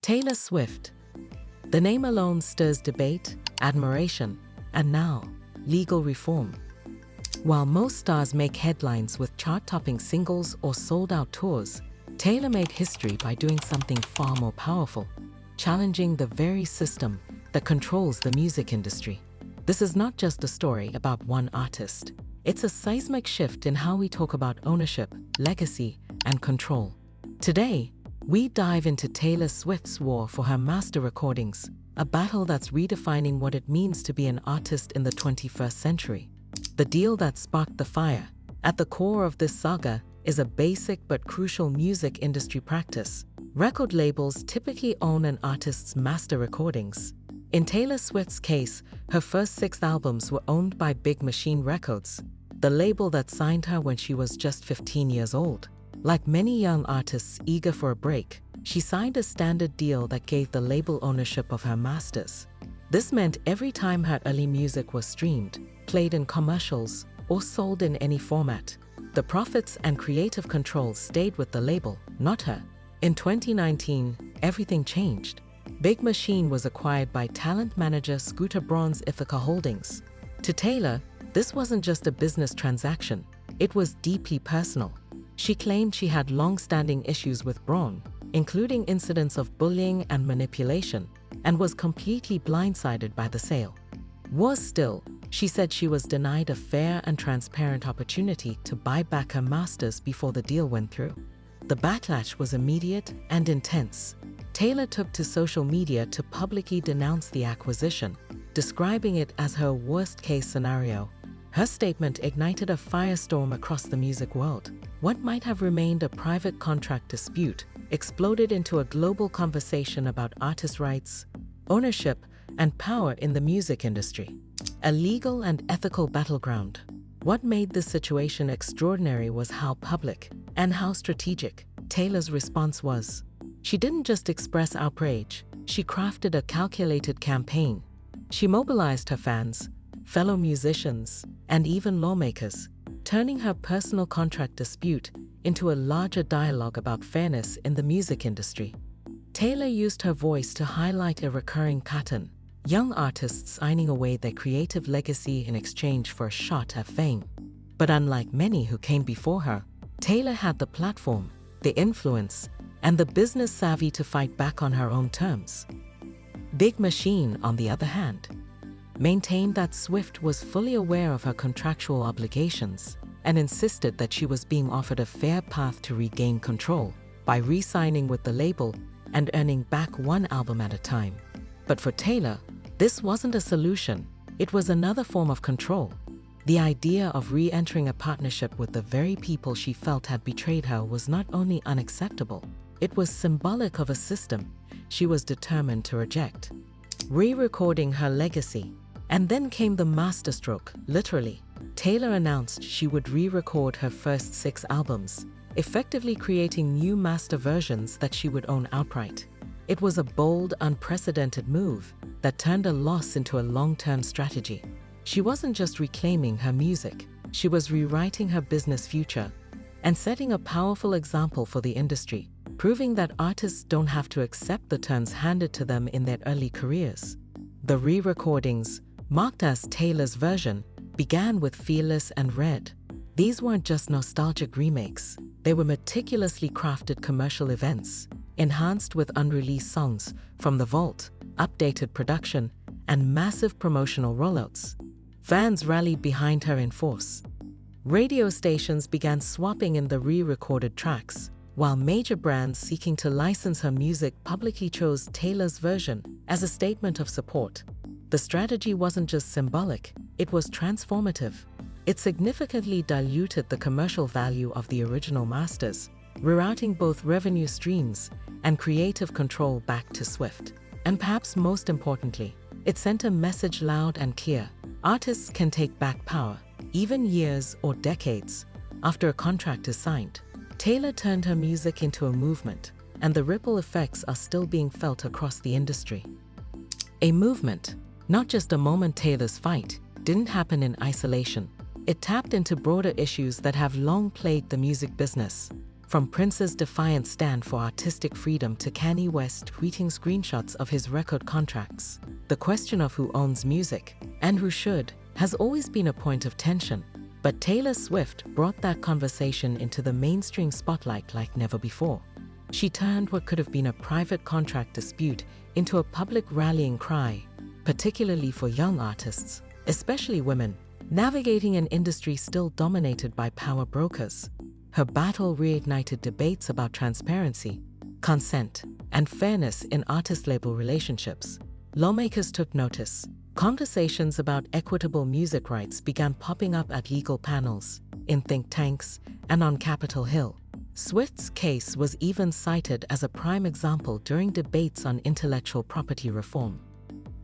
Taylor Swift. The name alone stirs debate, admiration, and now, legal reform. While most stars make headlines with chart-topping singles or sold-out tours, Taylor made history by doing something far more powerful, challenging the very system that controls the music industry. This is not just a story about one artist. It's a seismic shift in how we talk about ownership, legacy, and control. Today, we dive into Taylor Swift's war for her master recordings, a battle that's redefining what it means to be an artist in the 21st century. The deal that sparked the fire. At the core of this saga is a basic but crucial music industry practice. Record labels typically own an artist's master recordings. In Taylor Swift's case, her first 6 albums were owned by Big Machine Records, the label that signed her when she was just 15 years old. Like many young artists eager for a break, she signed a standard deal that gave the label ownership of her masters. This meant every time her early music was streamed, played in commercials, or sold in any format, the profits and creative control stayed with the label, not her. In 2019, everything changed. Big Machine was acquired by talent manager Scooter Braun's Ithaca Holdings. To Taylor, this wasn't just a business transaction, it was deeply personal. She claimed she had long-standing issues with Braun, including incidents of bullying and manipulation, and was completely blindsided by the sale. Worse still, she said she was denied a fair and transparent opportunity to buy back her masters before the deal went through. The backlash was immediate and intense. Taylor took to social media to publicly denounce the acquisition, describing it as her worst-case scenario. Her statement ignited a firestorm across the music world. What might have remained a private contract dispute exploded into a global conversation about artist rights, ownership, and power in the music industry. A legal and ethical battleground. What made this situation extraordinary was how public and how strategic Taylor's response was. She didn't just express outrage, she crafted a calculated campaign. She mobilized her fans, fellow musicians, and even lawmakers, turning her personal contract dispute into a larger dialogue about fairness in the music industry. Taylor used her voice to highlight a recurring pattern: young artists signing away their creative legacy in exchange for a shot at fame. But unlike many who came before her, Taylor had the platform, the influence, and the business savvy to fight back on her own terms. Big Machine, on the other hand, maintained that Swift was fully aware of her contractual obligations and insisted that she was being offered a fair path to regain control by re-signing with the label and earning back one album at a time. But for Taylor, this wasn't a solution, it was another form of control. The idea of re-entering a partnership with the very people she felt had betrayed her was not only unacceptable, it was symbolic of a system she was determined to reject. Re-recording her legacy. And then came the masterstroke, literally. Taylor announced she would re-record her first 6 albums, effectively creating new master versions that she would own outright. It was a bold, unprecedented move that turned a loss into a long-term strategy. She wasn't just reclaiming her music, she was rewriting her business future and setting a powerful example for the industry, proving that artists don't have to accept the terms handed to them in their early careers. The re-recordings, marked as Taylor's version, began with Fearless and Red. These weren't just nostalgic remakes, they were meticulously crafted commercial events, enhanced with unreleased songs from the vault, updated production, and massive promotional rollouts. Fans rallied behind her in force. Radio stations began swapping in the re-recorded tracks, while major brands seeking to license her music publicly chose Taylor's version as a statement of support. The strategy wasn't just symbolic, it was transformative. It significantly diluted the commercial value of the original masters, rerouting both revenue streams and creative control back to Swift. And perhaps most importantly, it sent a message loud and clear: artists can take back power, even years or decades after a contract is signed. Taylor turned her music into a movement, and the ripple effects are still being felt across the industry. A movement. Not just a moment. Taylor's fight didn't happen in isolation. It tapped into broader issues that have long plagued the music business. From Prince's defiant stand for artistic freedom to Kanye West tweeting screenshots of his record contracts, the question of who owns music, and who should, has always been a point of tension. But Taylor Swift brought that conversation into the mainstream spotlight like never before. She turned what could have been a private contract dispute into a public rallying cry, particularly for young artists, especially women, navigating an industry still dominated by power brokers. Her battle reignited debates about transparency, consent, and fairness in artist-label relationships. Lawmakers took notice. Conversations about equitable music rights began popping up at legal panels, in think tanks, and on Capitol Hill. Swift's case was even cited as a prime example during debates on intellectual property reform.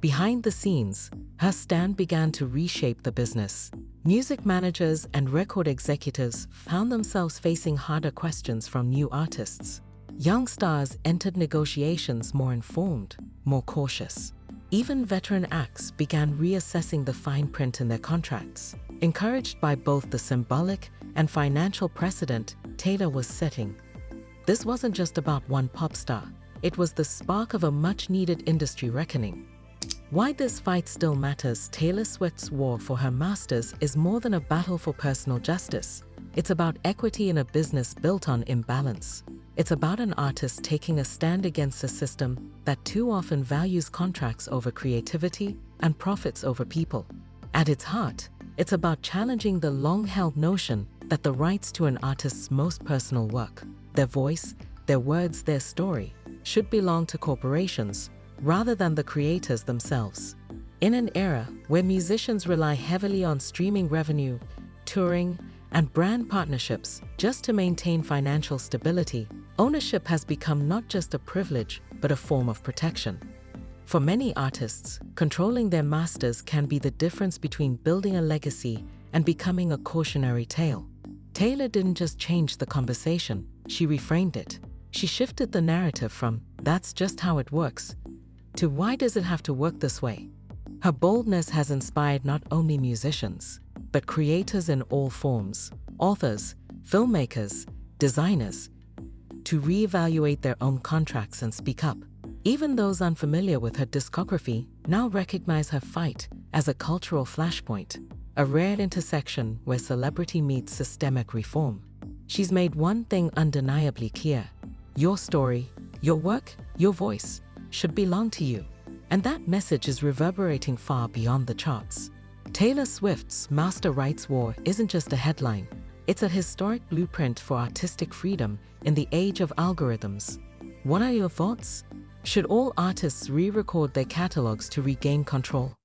Behind the scenes, her stand began to reshape the business. Music managers and record executives found themselves facing harder questions from new artists. Young stars entered negotiations more informed, more cautious. Even veteran acts began reassessing the fine print in their contracts. Encouraged by both the symbolic and financial precedent Taylor was setting. This wasn't just about one pop star, it was the spark of a much-needed industry reckoning. Why this fight still matters: Taylor Swift's war for her masters is more than a battle for personal justice. It's about equity in a business built on imbalance. It's about an artist taking a stand against a system that too often values contracts over creativity and profits over people. At its heart, it's about challenging the long-held notion that the rights to an artist's most personal work, their voice, their words, their story, should belong to corporations rather than the creators themselves. In an era where musicians rely heavily on streaming revenue, touring, and brand partnerships just to maintain financial stability, ownership has become not just a privilege, but a form of protection. For many artists, controlling their masters can be the difference between building a legacy and becoming a cautionary tale. Taylor didn't just change the conversation, she reframed it. She shifted the narrative from "that's just how it works" to "why does it have to work this way?" Her boldness has inspired not only musicians, but creators in all forms, authors, filmmakers, designers, to reevaluate their own contracts and speak up. Even those unfamiliar with her discography now recognize her fight as a cultural flashpoint, a rare intersection where celebrity meets systemic reform. She's made one thing undeniably clear: your story, your work, your voice should belong to you. And that message is reverberating far beyond the charts. Taylor Swift's master rights war isn't just a headline. It's a historic blueprint for artistic freedom in the age of algorithms. What are your thoughts? Should all artists re-record their catalogs to regain control?